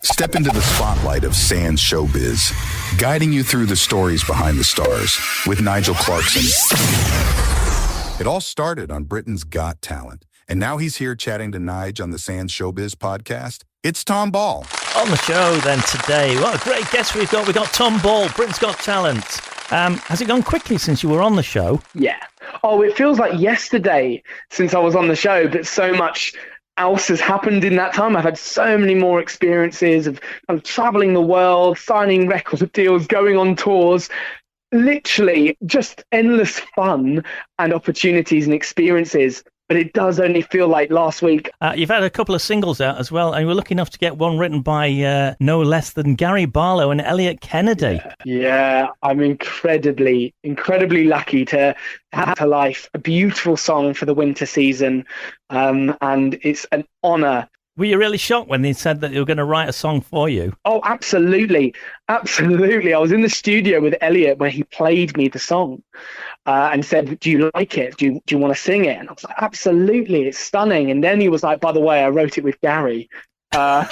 Step into the spotlight of Sands Showbiz, guiding you through the stories behind the stars with Nigel Clarkson. It all started on Britain's Got Talent, and now he's here chatting to Nige on the Sands Showbiz podcast. It's Tom Ball. On the show then today, what a great guest we've got. We've got Tom Ball, Britain's Got Talent. Has it gone quickly since you were on the show? Yeah. Oh, it feels like yesterday since I was on the show, but so much else has happened in that time. I've had so many more experiences of traveling the world, signing record deals, going on tours, literally just endless fun and opportunities and experiences. But it does only feel like last week. You've had a couple of singles out as well, and you were lucky enough to get one written by no less than Gary Barlow and Elliot Kennedy. Yeah, I'm incredibly lucky to have to life a beautiful song for the winter season, and it's an honour. Were you really shocked when they said that they were going to write a song for you? Oh, absolutely. Absolutely. I was in the studio with Elliot where he played me the song and said, do you like it? Do you want to sing it? And I was like, absolutely. It's stunning. And then he was like, by the way, I wrote it with Gary. As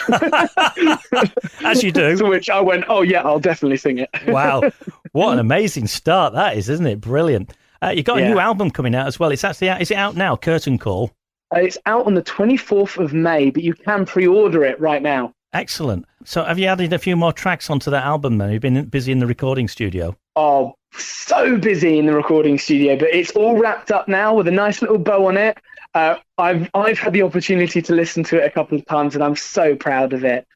you do. To which I went, oh, yeah, I'll definitely sing it. Wow. What an amazing start that is, isn't it? Brilliant. You've got a new album coming out as well. It's actually out. Is it out now? Curtain Call. It's out on the 24th of May, but you can pre-order it right now. Excellent. So have you added a few more tracks onto that album then? You've been busy in the recording studio. Oh, so busy in the recording studio, but it's all wrapped up now with a nice little bow on it. I've had the opportunity to listen to it a couple of times, and I'm so proud of it.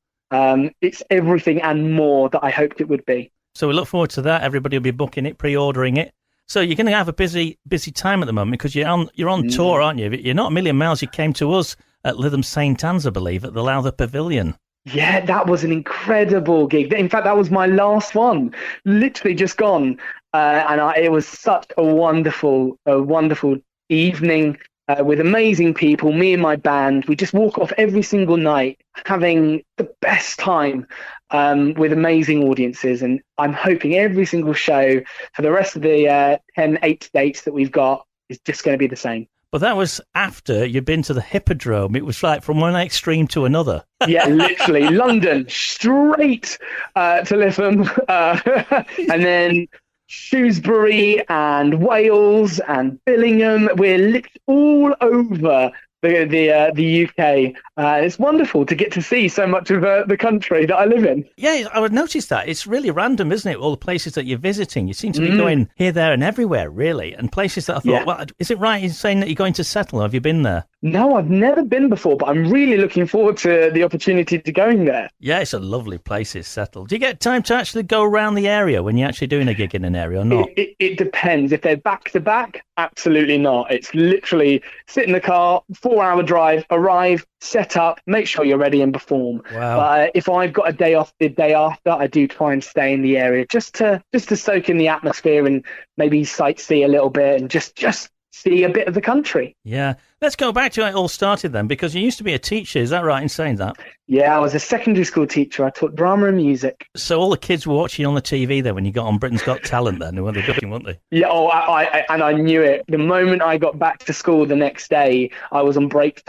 It's everything and more that I hoped it would be. So we look forward to that. Everybody will be booking it, pre-ordering it. So you're going to have a busy time at the moment because you're on tour, aren't you? You're not a million miles. You came to us at Lytham St Anne's, I believe, at the Lowther Pavilion. Yeah, that was an incredible gig. In fact, that was my last one, literally just gone. It was such a wonderful evening with amazing people, me and my band. We just walk off every single night having the best time with amazing audiences. And I'm hoping every single show for the rest of the 8 dates that we've got is just going to be the same. But that was after you'd been to the Hippodrome. It was like from one extreme to another. Yeah, literally. London, straight to Lytham. And then Shrewsbury and Wales and Billingham. We're all over the UK. It's wonderful to get to see so much of the country that I live in. Yeah, I would notice that. It's really random, isn't it? All the places that you're visiting. You seem to be going here, there and everywhere, really. And places that I thought, well, is it right in saying that you're going to settle? Have you been there? No, I've never been before, but I'm really looking forward to the opportunity to going there. Yeah, it's a lovely place, it's settled. Do you get time to actually go around the area when you're actually doing a gig in an area or not? It depends. If they're back-to-back, absolutely not. It's literally sit in the car, 4-hour drive, arrive, set up, make sure you're ready and perform. Wow. But if I've got a day off the day after, I do try and stay in the area just to soak in the atmosphere and maybe sightsee a little bit and just see a bit of the country. Yeah. Let's go back to how it all started then, because you used to be a teacher. Is that right in saying that? Yeah, I was a secondary school teacher. I taught drama and music. So all the kids were watching on the TV then when you got on Britain's Got Talent then, weren't they looking, weren't they? Yeah, I knew it. The moment I got back to school the next day, I was on break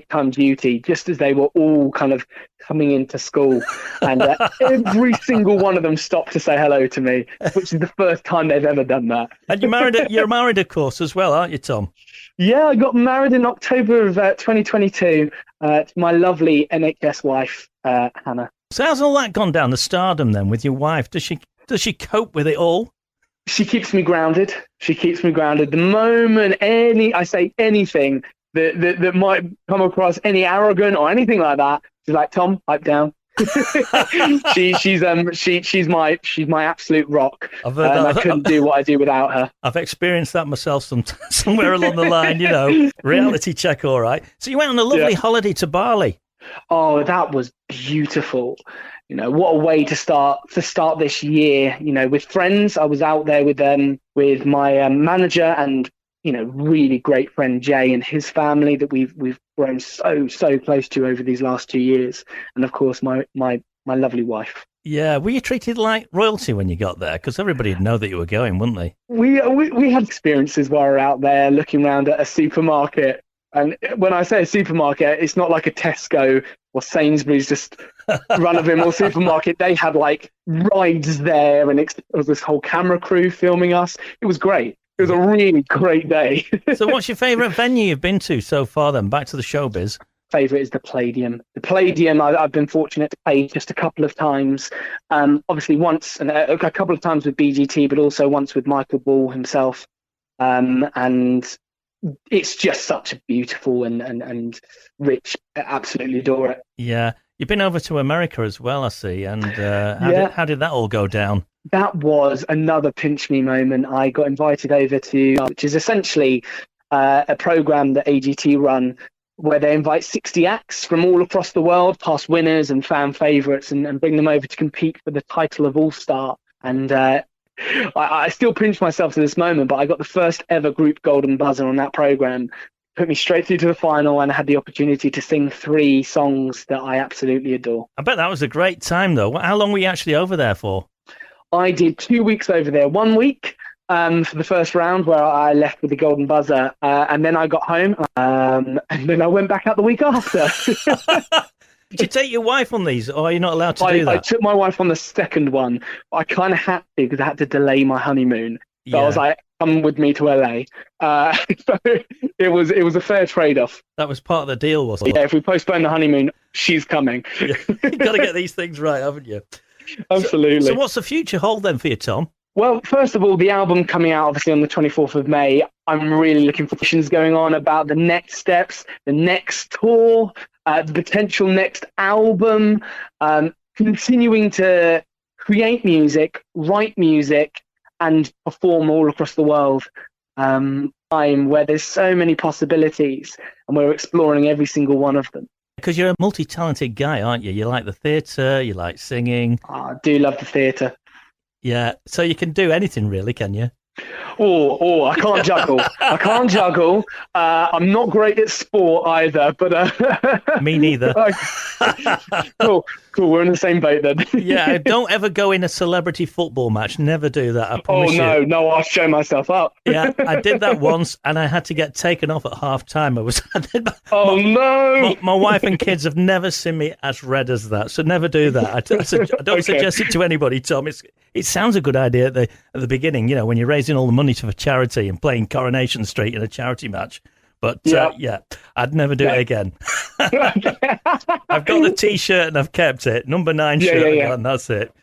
time duty, just as they were all kind of coming into school. And every single one of them stopped to say hello to me, which is the first time they've ever done that. And you're married, of course, as well, aren't you, Tom? Yeah, I got married in October of 2022 to my lovely NHS wife, Hannah. So how's all that gone down, the stardom then, with your wife? Does she cope with it all? She keeps me grounded. The moment I say anything that might come across any arrogant or anything like that, she's like, Tom, pipe down. She's my absolute rock. I've heard that. I couldn't do what I do without her. I've experienced that myself somewhere along the line, reality check, all right. So you went on a lovely holiday to Bali. Oh, that was beautiful. What a way to start this year, with friends. I was out there with my manager and really great friend Jay and his family that we've grown so close to over these last 2 years, and of course my lovely wife. Yeah, were you treated like royalty when you got there? Because everybody would know that you were going, wouldn't they? We had experiences while we were out there looking around at a supermarket And when I say a supermarket, it's not like a Tesco or Sainsbury's, just run-of-the-mill supermarket. They had like rides there, and it was this whole camera crew filming us. It was great. It was a really great day. So what's your favourite venue you've been to so far then? Back to the showbiz. Favourite is the Palladium. The Palladium, I've been fortunate to play just a couple of times. Obviously once, and a couple of times with BGT, but also once with Michael Ball himself. And it's just such a beautiful and rich. I absolutely adore it. Yeah. You've been over to America as well, I see. And how did that all go down? That was another pinch me moment. I got invited over to, which is essentially a program that AGT run, where they invite 60 acts from all across the world, past winners and fan favourites, and bring them over to compete for the title of All-Star. And I still pinch myself to this moment, but I got the first ever group golden buzzer on that program. Put me straight through to the final, and I had the opportunity to sing 3 songs that I absolutely adore. I bet that was a great time, though. How long were you actually over there for? I did 2 weeks over there. 1 week for the first round, where I left with the golden buzzer, and then I got home, and then I went back out the week after. Did you take your wife on these, or are you not allowed to do that? I took my wife on the second one. I kind of had to, because I had to delay my honeymoon. So I was like, come with me to LA. So it was a fair trade-off. That was part of the deal, wasn't it? Yeah, if we postpone the honeymoon, she's coming. Yeah. You've got to get these things right, haven't you? Absolutely. So what's the future hold then for you, Tom? Well, first of all, the album coming out obviously on the 24th of May. I'm really looking for discussions going on about the next steps, the next tour, the potential next album, continuing to create music, write music, and perform all across the world. Where there's so many possibilities, and we're exploring every single one of them. Because you're a multi-talented guy, aren't you? You like the theatre, you like singing. I do love the theatre. Yeah, so you can do anything really, can you? Oh, I can't juggle. I'm not great at sport either, but... Me neither. Cool, we're in the same boat then. Yeah, don't ever go in a celebrity football match. Never do that, I promise you. Oh, no, I'll show myself up. Yeah, I did that once, and I had to get taken off at half-time. No! My wife and kids have never seen me as red as that, so never do that. I don't suggest it to anybody, Tom. It sounds a good idea at the beginning, you know, when you're raising all the money for charity and playing Coronation Street in a charity match. But I'd never do it again. I've got the T-shirt and I've kept it. Number 9 shirt, and that's it.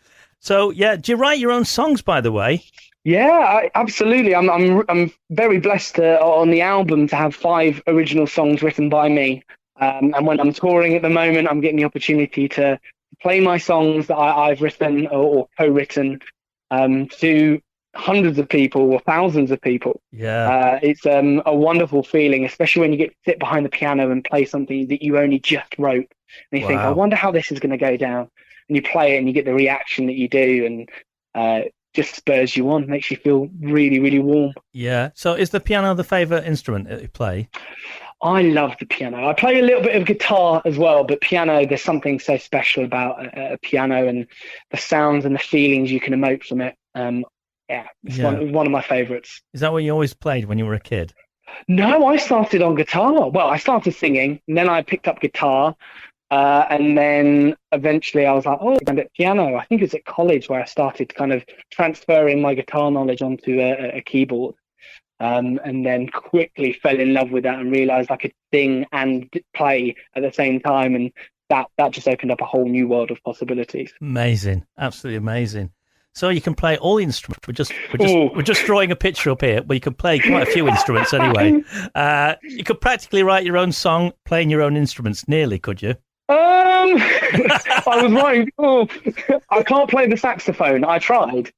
So, do you write your own songs, by the way? Yeah, absolutely. I'm very blessed on the album to have 5 original songs written by me. And when I'm touring at the moment, I'm getting the opportunity to play my songs that I've written or co-written to hundreds of people or thousands of people. Yeah, it's a wonderful feeling, especially when you get to sit behind the piano and play something that you only just wrote, and you think, I wonder how this is going to go down, and you play it and you get the reaction that you do, and just spurs you on, makes you feel really, really warm. Yeah. So is the piano the favourite instrument that you play? I love the piano. I play a little bit of guitar as well, but piano, there's something so special about a piano and the sounds and the feelings you can emote from it. It's one of my favourites. Is that what you always played when you were a kid? No, I started on guitar. Well, I started singing, and then I picked up guitar, and then eventually I was like, I'm at piano. I think it was at college where I started kind of transferring my guitar knowledge onto a keyboard. And then quickly fell in love with that and realised I could sing and play at the same time, and that just opened up a whole new world of possibilities. Amazing, absolutely amazing. So you can play all the instruments. We're just drawing a picture up here, but you can play quite a few instruments anyway. You could practically write your own song playing your own instruments, nearly, could you? I was writing. I can't play the saxophone. I tried.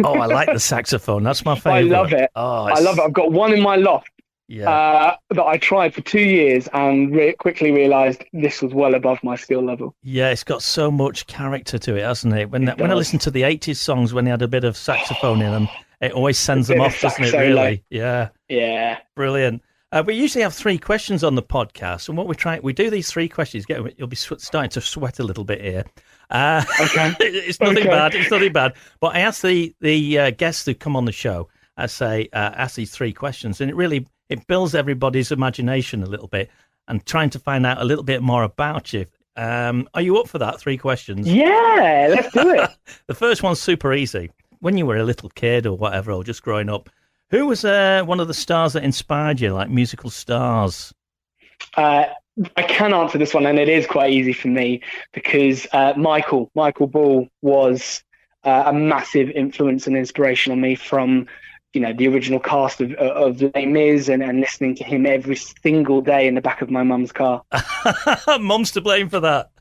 Oh, I like the saxophone. That's my favourite. I love it. I love it. I've got one in my loft that I tried for 2 years and quickly realised this was well above my skill level. Yeah, it's got so much character to it, hasn't it? When I listen to the 80s songs when they had a bit of saxophone in them, it always sends them off, doesn't it, really? Yeah. Yeah. Brilliant. We usually have 3 questions on the podcast, and what we do these 3 questions. You'll be starting to sweat a little bit here. Okay. It's nothing bad. It's nothing bad. But I ask the guests who come on the show, ask these 3 questions, and it really it builds everybody's imagination a little bit and trying to find out a little bit more about you. Are you up for that? 3 questions. Yeah, let's do it. The first one's super easy. When you were a little kid or whatever, or just growing up, who was one of the stars that inspired you, like musical stars? I can answer this one, and it is quite easy for me because Michael Ball was a massive influence and inspiration on me from, the original cast of Les Mis and listening to him every single day in the back of my mum's car. Mum's to blame for that.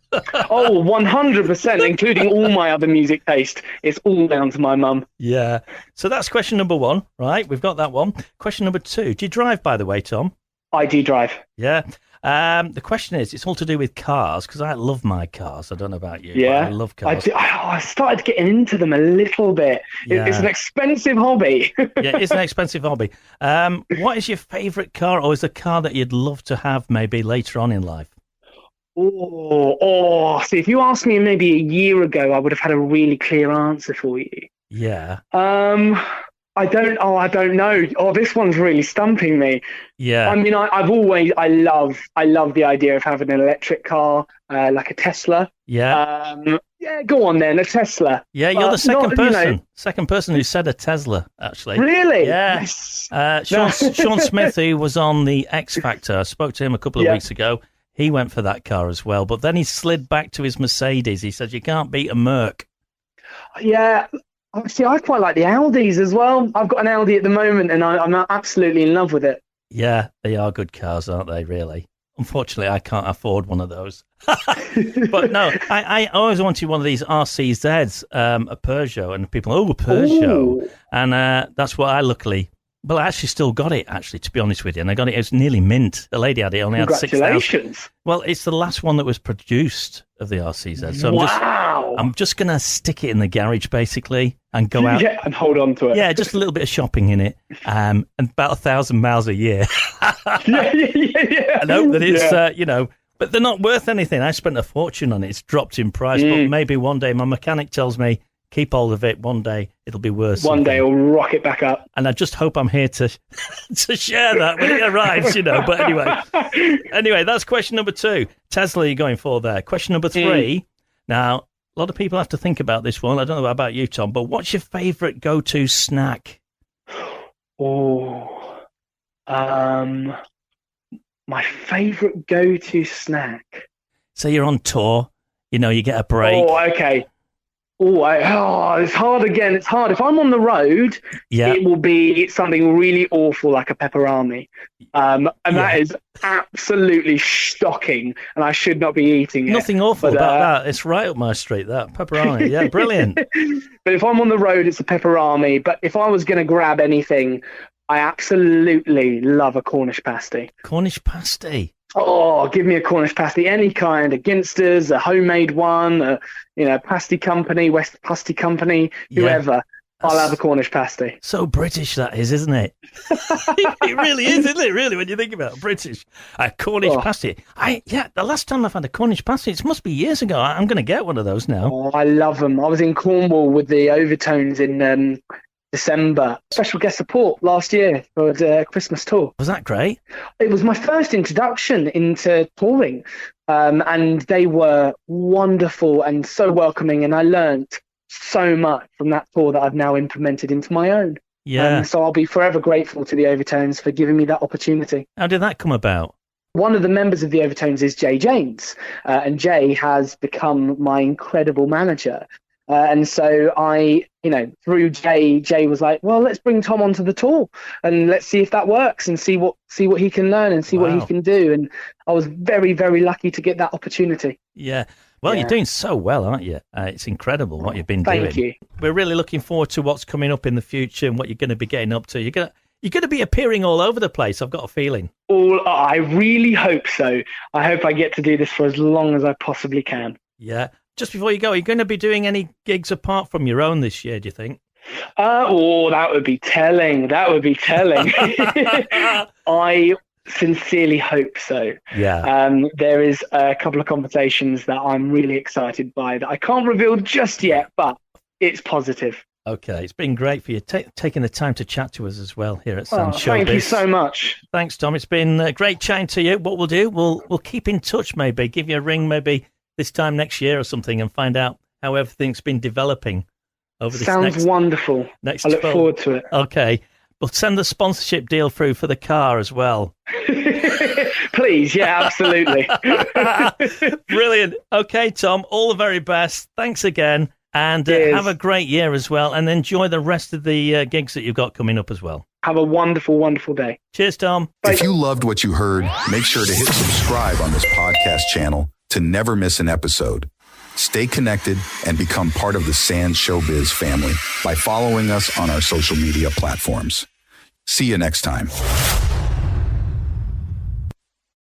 Oh, 100%, including all my other music taste. It's all down to my mum. Yeah. So that's question number 1, right? We've got that one. Question number 2. Do you drive, by the way, Tom? I do drive. Yeah. The question is, it's all to do with cars, because I love my cars. I don't know about you. Yeah. I love cars. I started getting into them a little bit. Yeah. It's an expensive hobby. Yeah, it's an expensive hobby. What is your favourite car, or is a car that you'd love to have maybe later on in life? See, if you asked me maybe a year ago, I would have had a really clear answer for you. Yeah. I don't know. Oh, this one's really stumping me. Yeah. I mean, I love the idea of having an electric car, like a Tesla. Yeah. Yeah, go on then, a Tesla. Yeah, you're the second person who said a Tesla, actually. Really? Yeah. Yes. Sean Smith, who was on the X Factor, I spoke to him a couple of weeks ago. He went for that car as well, but then he slid back to his Mercedes. He said, you can't beat a Merc. Yeah. See, I quite like the Audis as well. I've got an Audi at the moment, and I'm absolutely in love with it. Yeah, they are good cars, aren't they, really? Unfortunately, I can't afford one of those. But no, I always wanted one of these RCZs, a Peugeot, and people, a Peugeot. Ooh. And that's what I actually still got it, actually, to be honest with you. And I got it, it was nearly mint. The lady had it, only had 6,000. Congratulations. Well, it's the last one that was produced of the RCZ. So I'm just going to stick it in the garage, basically, and go out. Yeah, and hold on to it. Yeah, just a little bit of shopping in it, and about 1,000 miles a year. Yeah. And hope that it's, but they're not worth anything. I spent a fortune on it. It's dropped in price, but maybe one day my mechanic tells me, keep hold of it. One day it'll be worth something. One day it'll rock it back up. And I just hope I'm here to share that when it arrives, But anyway, that's question number 2. Tesla, you're going for there. Question number 3. Now, a lot of people have to think about this one. I don't know about you, Tom, but what's your favourite go-to snack? My favourite go-to snack. Say you're on tour, you get a break. Oh, okay. It's hard again. It's hard. If I'm on the road, it will be something really awful like a pepperami. That is absolutely shocking, and I should not be eating it. Nothing awful about that. It's right up my street, that pepperami. Yeah, brilliant. But if I'm on the road, it's a pepperami. But if I was going to grab anything, I absolutely love a Cornish pasty. Cornish pasty? Oh, give me a Cornish pasty, any kind, a Ginsters, a homemade one, pasty company, West Pasty Company, whoever. Yeah, I'll have a Cornish pasty. So British that is, isn't it? It really is, isn't it, really, when you think about it? British. A Cornish pasty. The last time I've had a Cornish pasty, it must be years ago. I'm going to get one of those now. Oh, I love them. I was in Cornwall with the Overtones in December. Special guest support last year for the Christmas tour. Was that great? It was my first introduction into touring, and they were wonderful and so welcoming, and I learned so much from that tour that I've now implemented into my own. Yeah. So I'll be forever grateful to the Overtones for giving me that opportunity. How did that come about? One of the members of the Overtones is Jay James, and Jay has become my incredible manager. And so through Jay was like, well, let's bring Tom onto the tour and let's see if that works and see what he can learn and see what he can do. And I was very, very lucky to get that opportunity. Yeah. Well, you're doing so well, aren't you? It's incredible what you've been doing. Thank you. We're really looking forward to what's coming up in the future and what you're going to be getting up to. You're going to be appearing all over the place, I've got a feeling. I really hope so. I hope I get to do this for as long as I possibly can. Yeah. Just before you go, are you going to be doing any gigs apart from your own this year, do you think? That would be telling. I sincerely hope so. Yeah. There is a couple of conversations that I'm really excited by that I can't reveal just yet, but it's positive. Okay, it's been great for you taking the time to chat to us as well here at Sands Showbiz. Thank you so much. Thanks, Tom. It's been great chatting to you. What we'll do, we'll keep in touch maybe, give you a ring maybe this time next year or something and find out how everything's been developing over this Sounds wonderful. I look forward to it. Okay, but send the sponsorship deal through for the car as well. Please, yeah, absolutely. Brilliant. Okay, Tom, all the very best. Thanks again. And have a great year as well. And enjoy the rest of the gigs that you've got coming up as well. Have a wonderful, wonderful day. Cheers, Tom. Bye. If you loved what you heard, make sure to hit subscribe on this podcast channel to never miss an episode. Stay connected and become part of the Sands Showbiz family by following us on our social media platforms. See you next time.